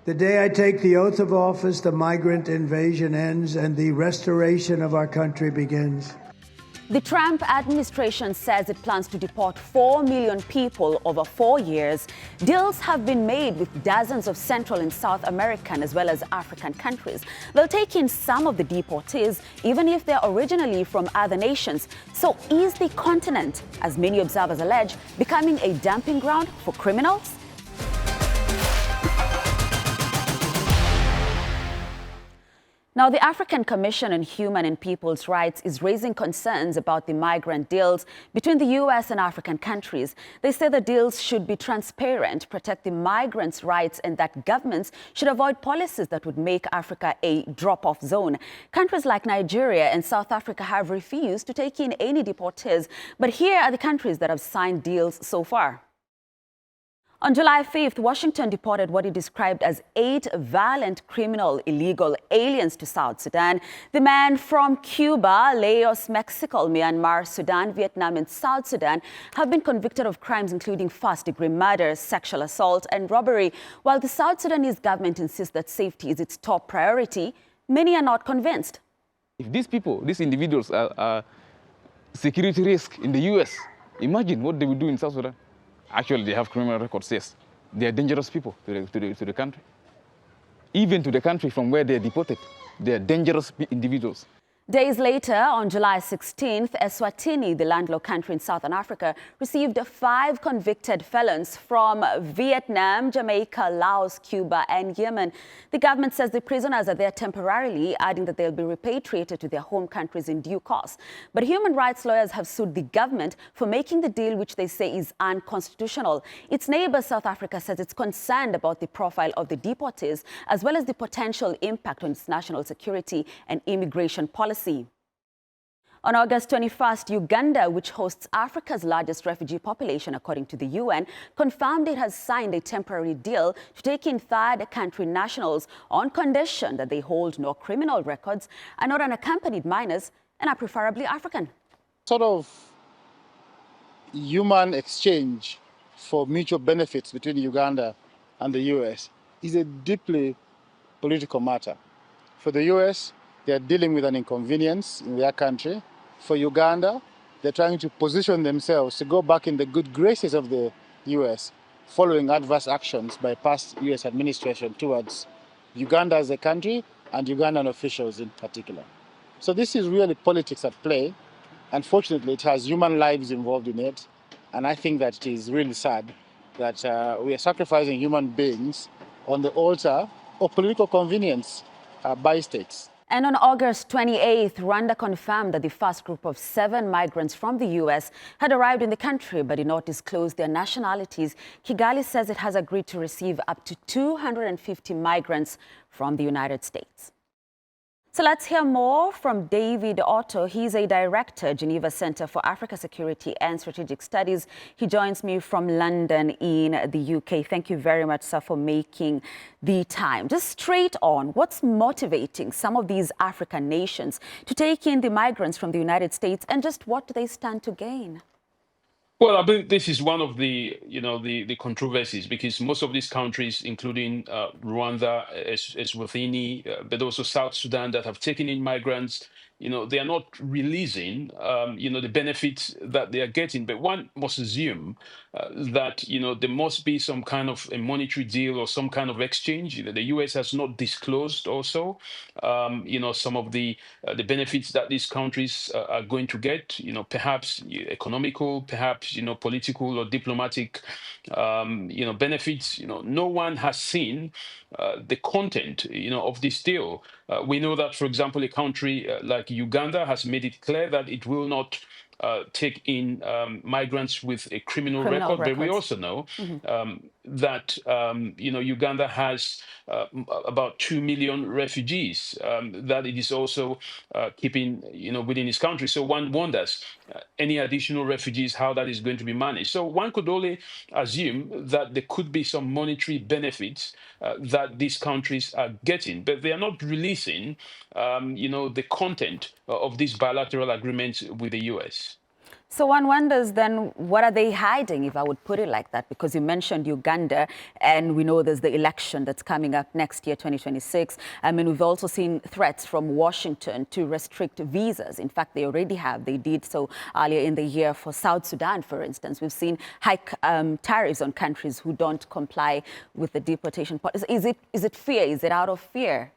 The day I take the oath of office, the migrant invasion ends and the restoration of our country begins. The Trump administration says it plans to deport 4 million people over 4 years. Deals have been made with dozens of Central and South American as well as African countries. They'll take in some of the deportees, even if they're originally from other nations. So is the continent, as many observers allege, becoming a dumping ground for criminals? Now, the African Commission on Human and People's Rights is raising concerns about the migrant deals between the U.S. and African countries. They say the deals should be transparent, protect the migrants' rights, and that governments should avoid policies that would make Africa a drop-off zone. Countries like Nigeria and South Africa have refused to take in any deportees, but here are the countries that have signed deals so far. On July 5th, Washington deported what it described as 8 violent criminal illegal aliens to South Sudan. The men from Cuba, Laos, Mexico, Myanmar, Sudan, Vietnam, and South Sudan have been convicted of crimes including first-degree murder, sexual assault, and robbery. While the South Sudanese government insists that safety is its top priority, many are not convinced. If these people, these individuals are security risk in the U.S., imagine what they would do in South Sudan. Actually, they have criminal records, yes. They are dangerous people to the country. Even to the country from where they are deported, they are dangerous individuals. Days later, on July 16th, Eswatini, the landlocked country in Southern Africa, received 5 convicted felons from Vietnam, Jamaica, Laos, Cuba, and Yemen. The government says the prisoners are there temporarily, adding that they'll be repatriated to their home countries in due course. But human rights lawyers have sued the government for making the deal, which they say is unconstitutional. Its neighbor, South Africa, says it's concerned about the profile of the deportees, as well as the potential impact on its national security and immigration policy. On August 21st, Uganda, which hosts Africa's largest refugee population according to the UN, confirmed it has signed a temporary deal to take in third country nationals on condition that they hold no criminal records, are not unaccompanied minors, and are preferably African. Sort of human exchange for mutual benefits between Uganda and the US is a deeply political matter. For the US, they are dealing with an inconvenience in their country. For Uganda, they're trying to position themselves to go back in the good graces of the US following adverse actions by past US administration towards Uganda as a country and Ugandan officials in particular. So this is really politics at play. Unfortunately, it has human lives involved in it. And I think that it is really sad that we are sacrificing human beings on the altar of political convenience by states. And on August 28th, Rwanda confirmed that the first group of 7 migrants from the U.S. had arrived in the country but did not disclose their nationalities. Kigali says it has agreed to receive up to 250 migrants from the United States. So let's hear more from David Otto. He's a director, Geneva Center for Africa Security and Strategic Studies. He joins me from London in the UK. Thank you very much, sir, for making the time. Just straight on, what's motivating some of these African nations to take in the migrants from the United States, and just what do they stand to gain? Well, I think this is one of the, the controversies, because most of these countries, including Rwanda, Eswatini, but also South Sudan, that have taken in migrants, they are not releasing, the benefits that they are getting. But one must assume that, there must be some kind of a monetary deal or some kind of exchange. The U.S. has not disclosed also, some of the benefits that these countries are going to get, perhaps economical, perhaps, political or diplomatic, benefits. No one has seen the content, of this deal. We know that, for example, a country like Uganda has made it clear that it will not take in migrants with a criminal record. But we also know that Uganda has about 2 million refugees that it is also keeping within its country. So one wonders any additional refugees, how that is going to be managed. So one could only assume that there could be some monetary benefits that these countries are getting, but they are not releasing the content of these bilateral agreements with the US. So one wonders then, what are they hiding, if I would put it like that? Because you mentioned Uganda, and we know there's the election that's coming up next year, 2026. I mean, we've also seen threats from Washington to restrict visas. In fact, they already have. They did so earlier in the year for South Sudan, for instance. We've seen high tariffs on countries who don't comply with the deportation policy. Is it fear? Is it out of fear?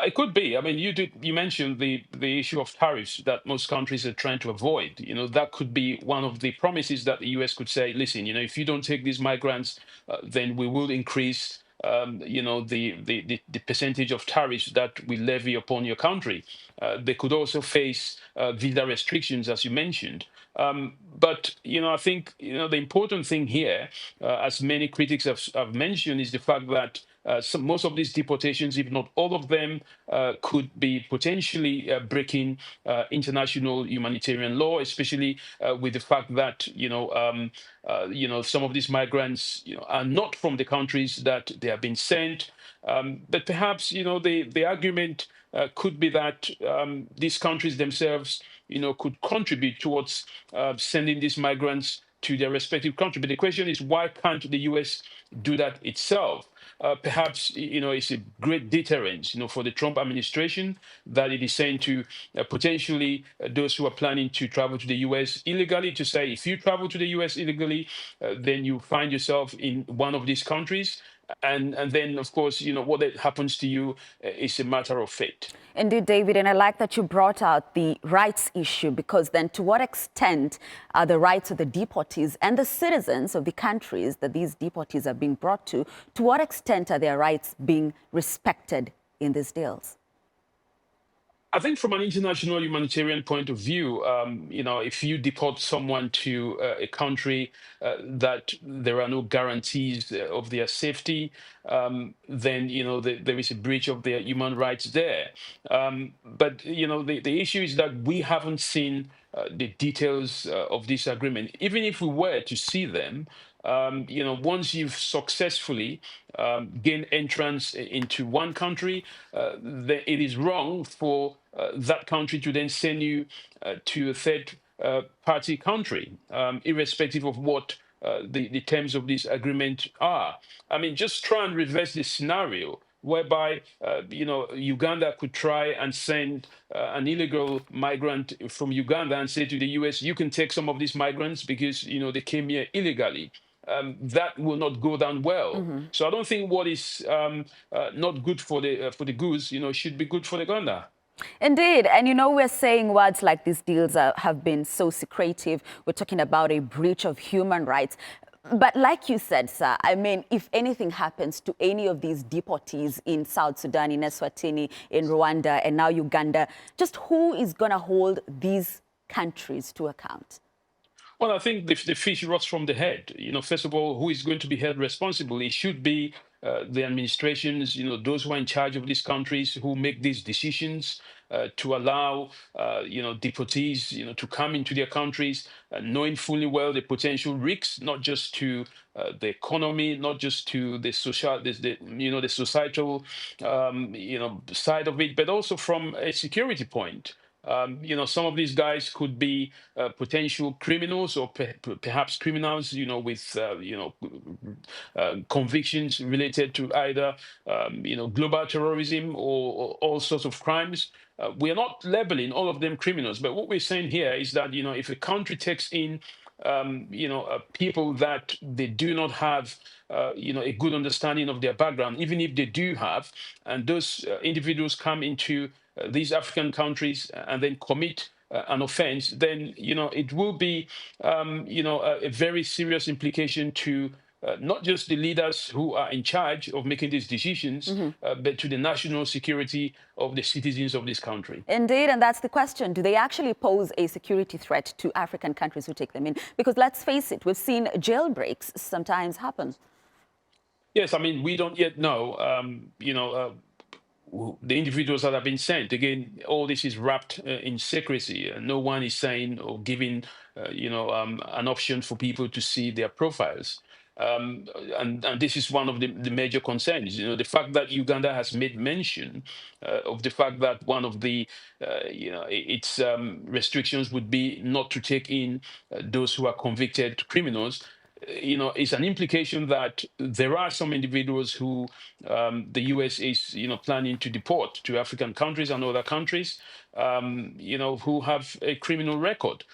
It could be. I mean, you mentioned the issue of tariffs that most countries are trying to avoid. That could be one of the promises that the US could say, listen, if you don't take these migrants, then we will increase the percentage of tariffs that we levy upon your country. They could also face visa restrictions, as you mentioned. But I think the important thing here, as many critics have mentioned, is the fact that most of these deportations, if not all of them, could be potentially breaking international humanitarian law, especially with the fact that some of these migrants are not from the countries that they have been sent. But perhaps the argument could be that these countries themselves could contribute towards sending these migrants to their respective country. But the question is, why can't the US do that itself? Perhaps it's a great deterrent for the Trump administration that it is saying to potentially those who are planning to travel to the US illegally, to say, if you travel to the US illegally, then you find yourself in one of these countries. And then, of course, what happens to you is a matter of fate. Indeed, David, and I like that you brought out the rights issue, because then to what extent are the rights of the deportees and the citizens of the countries that these deportees are being brought to what extent are their rights being respected in these deals? I think from an international humanitarian point of view, if you deport someone to a country that there are no guarantees of their safety, then there is a breach of their human rights there. But the issue is that we haven't seen the details of this agreement. Even if we were to see them, once you've successfully gained entrance into one country, then it is wrong for that country to then send you to a third party country, irrespective of what the terms of this agreement are. I mean, just try and reverse this scenario whereby Uganda could try and send an illegal migrant from Uganda and say to the US, you can take some of these migrants because they came here illegally. That will not go down well. So I don't think what is not good for the goose, should be good for the gander. Indeed. And we're saying words like these deals have been so secretive. We're talking about a breach of human rights. But like you said, sir, I mean, if anything happens to any of these deportees in South Sudan, in Eswatini, in Rwanda, and now Uganda, just who is going to hold these countries to account? Well, I think the fish rots from the head. First of all, who is going to be held responsible? It should be the administrations, those who are in charge of these countries, who make these decisions to allow, deportees, to come into their countries, knowing fully well the potential risks, not just to the economy, not just to the social, the societal, side of it, but also from a security point. Some of these guys could be potential criminals, or perhaps criminals, with convictions related to either global terrorism or all sorts of crimes. We are not labeling all of them criminals, but what we're saying here is that if a country takes in people that they do not have a good understanding of their background, even if they do have, and those individuals come into these African countries and then commit an offense, then it will be a very serious implication to not just the leaders who are in charge of making these decisions, but to the national security of the citizens of this country. Indeed, and that's the question. Do they actually pose a security threat to African countries who take them in? Because let's face it, we've seen jailbreaks sometimes happen. Yes, I mean, we don't yet know, the individuals that have been sent. Again, all this is wrapped in secrecy. No one is saying or giving, an option for people to see their profiles. And this is one of the major concerns. The fact that Uganda has made mention of the fact that one of the its restrictions would be not to take in those who are convicted criminals. Is an implication that there are some individuals who the U.S. is, planning to deport to African countries and other countries, who have a criminal record.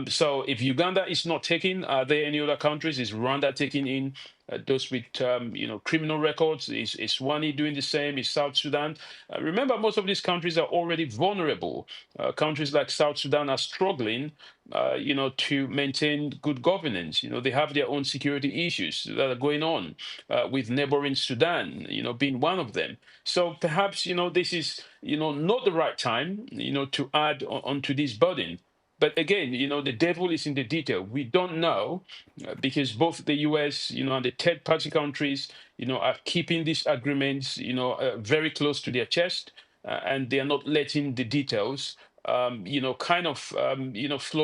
So if Uganda is not taking, are there any other countries? Is Rwanda taking in those with, criminal records? Is Swani doing the same? Is South Sudan? Remember, most of these countries are already vulnerable. Countries like South Sudan are struggling, to maintain good governance. They have their own security issues that are going on, with neighboring Sudan, being one of them. So perhaps, this is, not the right time, to add onto this burden. But again, the devil is in the detail. We don't know, because both the US, and the third party countries, are keeping these agreements, very close to their chest, and they are not letting the details, flow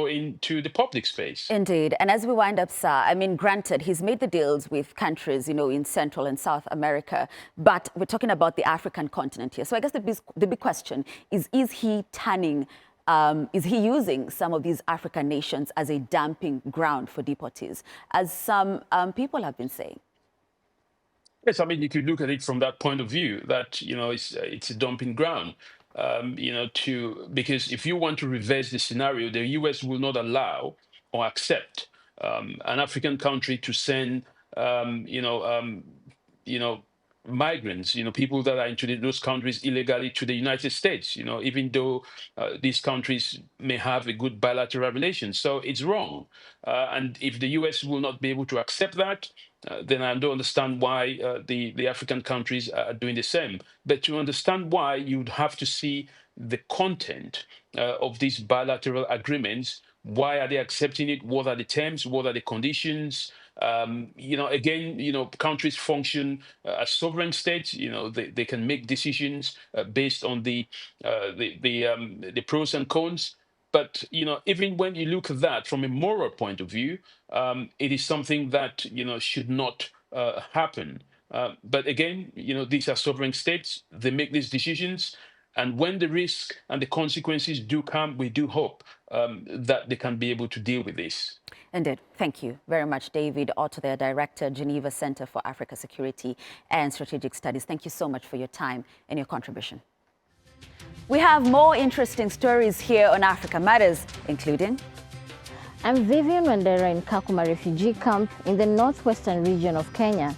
into the public space. Indeed. And as we wind up, sir, I mean, granted, he's made the deals with countries, in Central and South America, but we're talking about the African continent here. So I guess the big question is he turning, is he using some of these African nations as a dumping ground for deportees, as some people have been saying? Yes, I mean, you could look at it from that point of view, that, it's a dumping ground. Because if you want to reverse the scenario, the US will not allow or accept an African country to send, migrants, people that are into those countries illegally to the United States, even though these countries may have a good bilateral relation. So it's wrong. And if the US will not be able to accept that, then I don't understand why the African countries are doing the same. But to understand why, you'd have to see the content of these bilateral agreements. Why are they accepting it? What are the terms? What are the conditions? Countries function as sovereign states. They can make decisions based on the pros and cons. But even when you look at that from a moral point of view, it is something that should not happen. But again, these are sovereign states. They make these decisions. And when the risk and the consequences do come, we do hope that they can be able to deal with this. Indeed. Thank you very much, David Otto, their Director, Geneva Center for Africa Security and Strategic Studies. Thank you so much for your time and your contribution. We have more interesting stories here on Africa Matters, including... I'm Vivian Wandera in Kakuma refugee camp in the northwestern region of Kenya.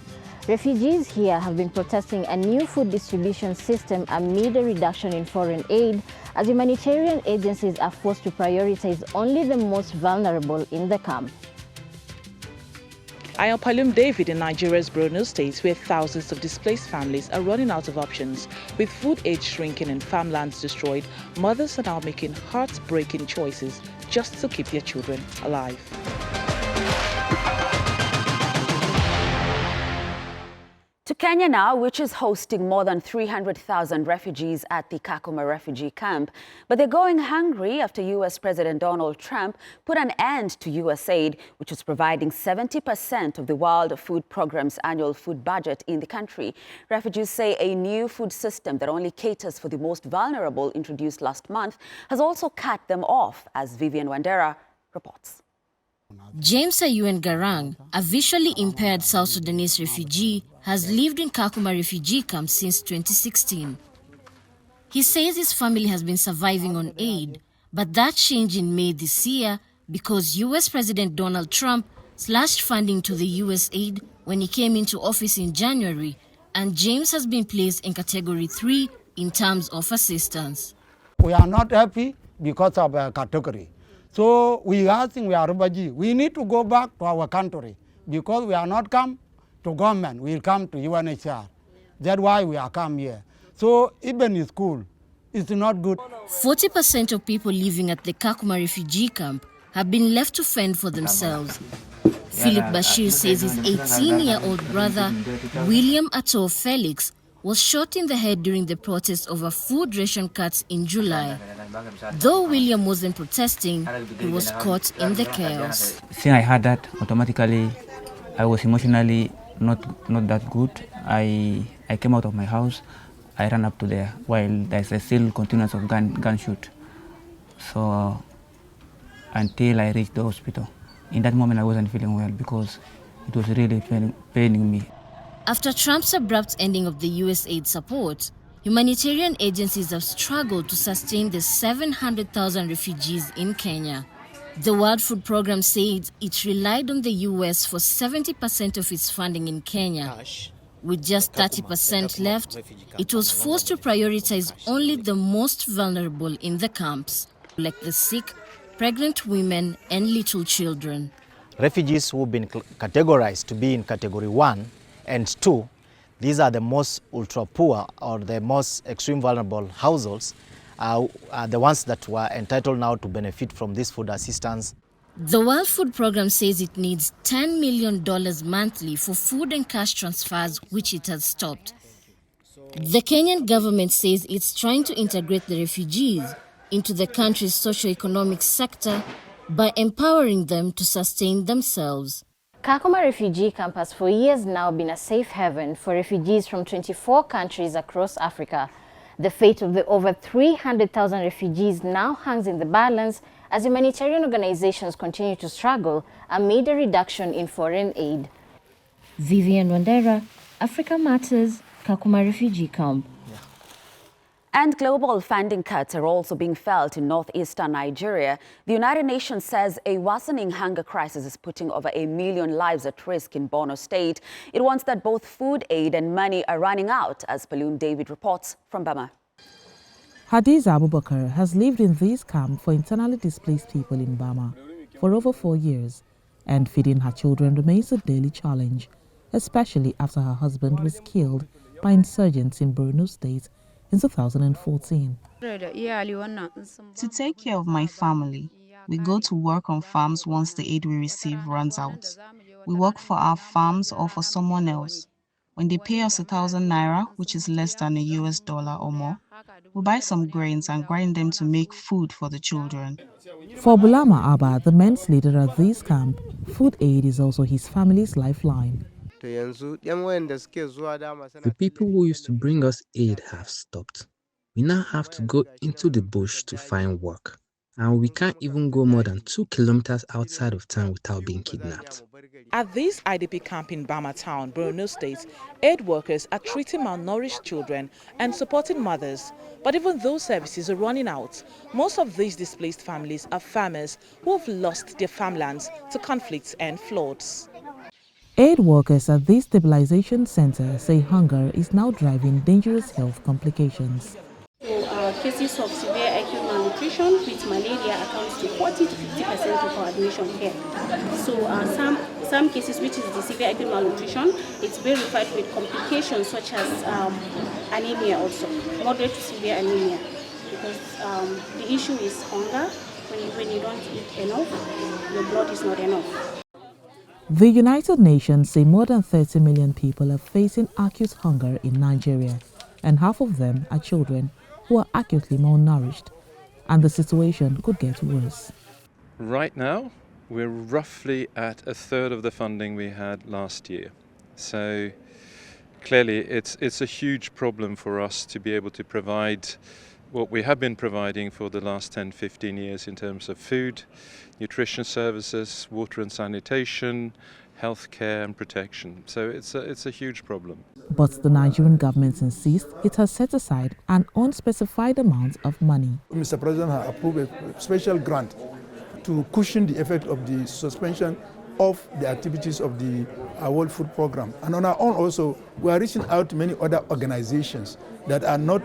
Refugees here have been protesting a new food distribution system amid a reduction in foreign aid, as humanitarian agencies are forced to prioritize only the most vulnerable in the camp. I am Palum David in Nigeria's Borno state, where thousands of displaced families are running out of options. With food aid shrinking and farmlands destroyed, mothers are now making heartbreaking choices just to keep their children alive. To Kenya now, which is hosting more than 300,000 refugees at the Kakuma refugee camp. But they're going hungry after U.S. President Donald Trump put an end to U.S. aid, which was providing 70% of the World Food Programme's annual food budget in the country. Refugees say a new food system that only caters for the most vulnerable, introduced last month, has also cut them off, as Vivian Wandera reports. James Ayuen Garang, a visually impaired South Sudanese refugee, has lived in Kakuma refugee camp since 2016. He says his family has been surviving on aid, but that changed in May this year because US President Donald Trump slashed funding to the US aid when he came into office in January, and James has been placed in Category 3 in terms of assistance. We are not happy because of a category. So we are asking, we are refugee. We need to go back to our country because we are not come to government. We will come to UNHCR. That's why we are come here. So even in school, it's not good. 40% of people living at the Kakuma refugee camp have been left to fend for themselves. Philip Bashir says his 18-year-old brother, William Ato Felix, was shot in the head during the protest over food ration cuts in July. Though William wasn't protesting, he was caught in the chaos. Since I heard that, automatically I was emotionally not that good. I came out of my house. I ran up to there while there's a still continuance of gunshot. So until I reached the hospital. In that moment, I wasn't feeling well because it was really paining me. After Trump's abrupt ending of the U.S. aid support, humanitarian agencies have struggled to sustain the 700,000 refugees in Kenya. The World Food Programme said it relied on the U.S. for 70% of its funding in Kenya. With just 30% left, it was forced to prioritize only the most vulnerable in the camps, like the sick, pregnant women and little children. Refugees who have been categorized to be in category 1 and 2, these are the most ultra-poor or the most extreme vulnerable households, are the ones that were entitled now to benefit from this food assistance. The World Food Programme says it needs $10 million monthly for food and cash transfers, which it has stopped. The Kenyan government says it's trying to integrate the refugees into the country's socio-economic sector by empowering them to sustain themselves. Kakuma refugee camp has for years now been a safe haven for refugees from 24 countries across Africa. The fate of the over 300,000 refugees now hangs in the balance as humanitarian organizations continue to struggle amid a reduction in foreign aid. Vivian Wandera, Africa Matters, Kakuma refugee camp. And global funding cuts are also being felt in northeastern Nigeria. The United Nations says a worsening hunger crisis is putting over 1 million lives at risk in Borno State. It warns that both food aid and money are running out, as Balloon David reports from Bama. Hadiza Abubakar has lived in this camp for internally displaced people in Bama for over 4 years, and feeding her children remains a daily challenge, especially after her husband was killed by insurgents in Borno State in 2014. To take care of my family, we go to work on farms once the aid we receive runs out. We work for our farms or for someone else. When they pay us 1,000 naira, which is less than a US dollar or more, we buy some grains and grind them to make food for the children. For Bulama Abba, the men's leader at this camp, food aid is also his family's lifeline. The people who used to bring us aid have stopped. We now have to go into the bush to find work. And we can't even go more than 2 kilometers outside of town without being kidnapped. At this IDP camp in Bama town, Borno State, aid workers are treating malnourished children and supporting mothers. But even those services are running out. Most of these displaced families are farmers who have lost their farmlands to conflicts and floods. Aid workers at this stabilization center say hunger is now driving dangerous health complications. Cases of severe acute malnutrition with malaria accounts to 40 to 50% of our admission here. So some cases, which is the severe acute malnutrition, it's verified with complications such as anemia also, moderate to severe anemia. Because the issue is hunger. When you don't eat enough, your blood is not enough. The United Nations say more than 30 million people are facing acute hunger in Nigeria, and half of them are children who are acutely malnourished, and the situation could get worse. Right now, we're roughly at a third of the funding we had last year. So clearly, it's a huge problem for us to be able to provide what we have been providing for the last 10, 15 years in terms of food, nutrition services, water and sanitation, healthcare and protection. So it's a huge problem. But the Nigerian government insists it has set aside an unspecified amount of money. Mr. President has approved a special grant to cushion the effect of the suspension of the activities of the World Food Programme. And on our own also, we are reaching out to many other organizations that are not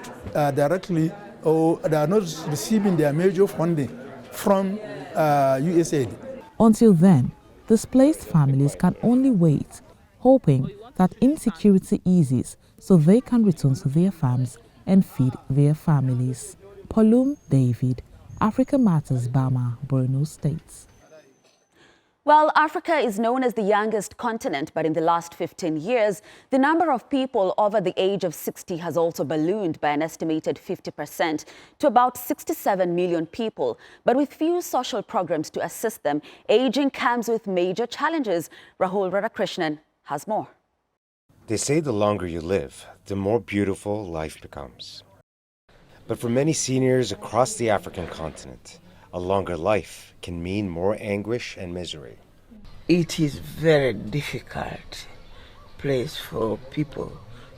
directly or that are not receiving their major funding from USAID. Until then, displaced families can only wait, hoping that insecurity eases so they can return to their farms and feed their families. Balloon David, Africa Matters, Bama, Borno State. Well, Africa is known as the youngest continent, but in the last 15 years, the number of people over the age of 60 has also ballooned by an estimated 50% to about 67 million people. But with few social programs to assist them, aging comes with major challenges. Rahul Radhakrishnan has more. They say the longer you live, the more beautiful life becomes. But for many seniors across the African continent, a longer life can mean more anguish and misery. It is very difficult place for people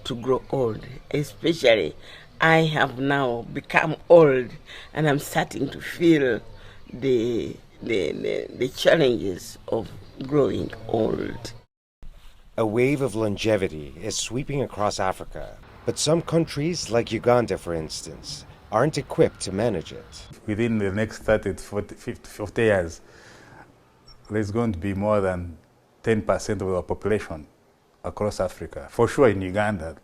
to grow old, especially I have now become old and I'm starting to feel the challenges of growing old. A wave of longevity is sweeping across Africa, but some countries, like Uganda for instance, aren't equipped to manage it. Within the next 30 to 50 years, there's going to be more than 10% of the population across Africa. For sure in Uganda,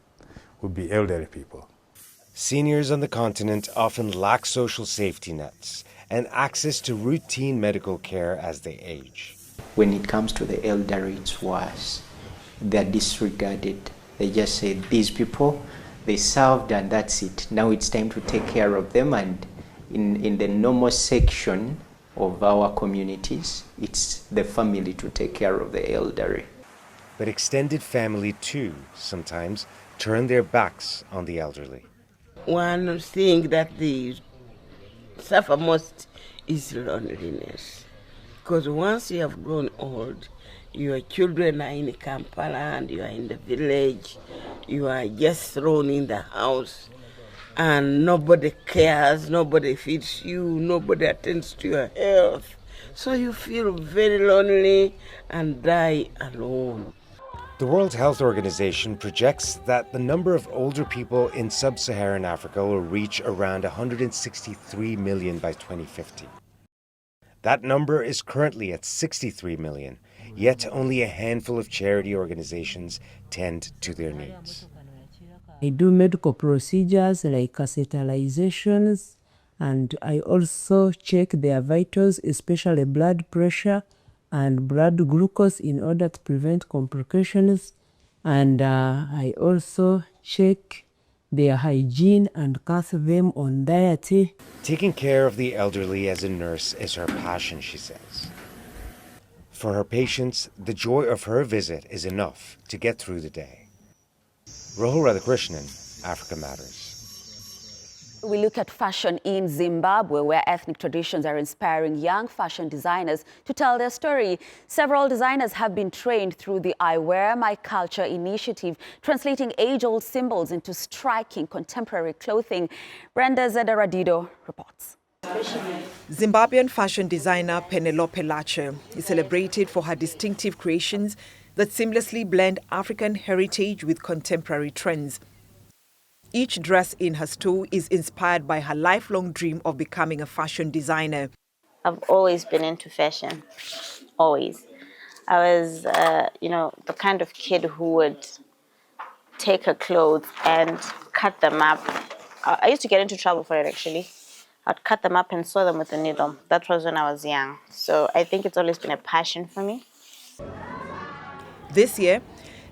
would be elderly people. Seniors on the continent often lack social safety nets and access to routine medical care as they age. When it comes to the elderly, it's worse. They're disregarded. They just say, these people, they served and that's it. Now it's time to take care of them. And in the normal section of our communities, it's the family to take care of the elderly. But extended family too sometimes turn their backs on the elderly. One thing that they suffer most is loneliness. Because once you have grown old, your children are in Kampala and you are in the village, you are just thrown in the house and nobody cares, nobody feeds you, nobody attends to your health. So you feel very lonely and die alone. The World Health Organization projects that the number of older people in sub-Saharan Africa will reach around 163 million by 2050. That number is currently at 63 million, yet only a handful of charity organizations tend to their needs. I do medical procedures like catheterizations, and I also check their vitals, especially blood pressure and blood glucose in order to prevent complications. And I also check their hygiene and counsel them on diet. Taking care of the elderly as a nurse is her passion, she says. For her patients, the joy of her visit is enough to get through the day. Rahul Radhakrishnan, Africa Matters. We look at fashion in Zimbabwe, where ethnic traditions are inspiring young fashion designers to tell their story. Several designers have been trained through the I Wear My Culture initiative, translating age-old symbols into striking contemporary clothing. Brenda Zedaradido reports. Zimbabwean fashion designer Penelope Lache is celebrated for her distinctive creations that seamlessly blend African heritage with contemporary trends. Each dress in her store is inspired by her lifelong dream of becoming a fashion designer. I've always been into fashion, always. I was, the kind of kid who would take her clothes and cut them up. I used to get into trouble for it, actually. I'd cut them up and sew them with a needle. That was when I was young. So I think it's always been a passion for me. This year,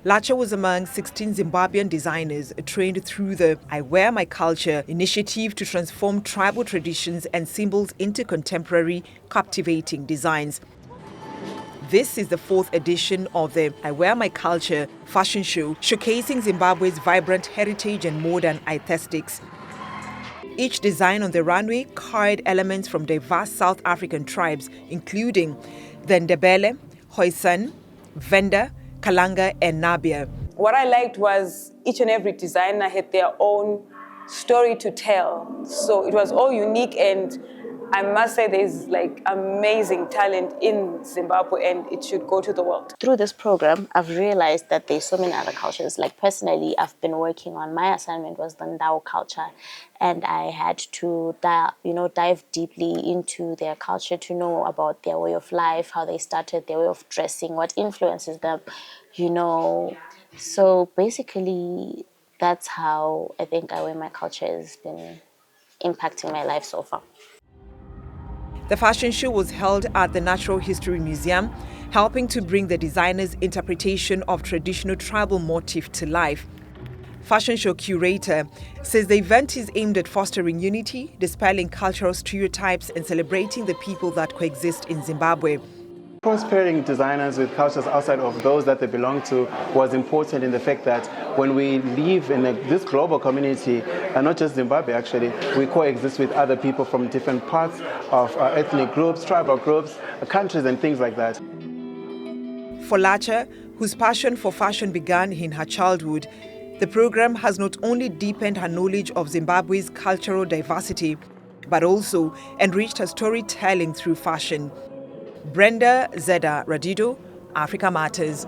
Lache was among 16 Zimbabwean designers trained through the I Wear My Culture initiative to transform tribal traditions and symbols into contemporary, captivating designs. This is the 4th edition of the I Wear My Culture fashion show, showcasing Zimbabwe's vibrant heritage and modern aesthetics. Each design on the runway carried elements from diverse South African tribes, including the Ndebele, Khoisan, Venda, Kalanga and Nabia. What I liked was each and every designer had their own story to tell. So it was all unique, and I must say there's like amazing talent in Zimbabwe and it should go to the world. Through this program, I've realized that there's so many other cultures. Like personally, I've been working on, my assignment was the Ndau culture, and I had to dive deeply into their culture to know about their way of life, how they started, their way of dressing, what influences them, So basically, that's how I think I Wear My Culture has been impacting my life so far. The fashion show was held at the Natural History Museum, helping to bring the designers' interpretation of traditional tribal motif to life. Fashion show curator says the event is aimed at fostering unity, dispelling cultural stereotypes and celebrating the people that coexist in Zimbabwe. Cross-pairing designers with cultures outside of those that they belong to was important in the fact that when we live in this global community, and not just Zimbabwe actually, we coexist with other people from different parts of ethnic groups, tribal groups, countries and things like that. For Lacha, whose passion for fashion began in her childhood, the program has not only deepened her knowledge of Zimbabwe's cultural diversity, but also enriched her storytelling through fashion. Brenda Zeda Radido, Africa Matters.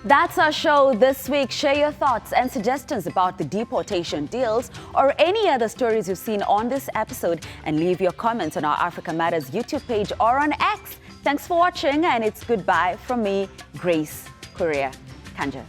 That's our show this week. Share your thoughts and suggestions about the deportation deals or any other stories you've seen on this episode, and leave your comments on our Africa Matters YouTube page or on X. Thanks for watching, and it's goodbye from me, Grace Correa Kanja.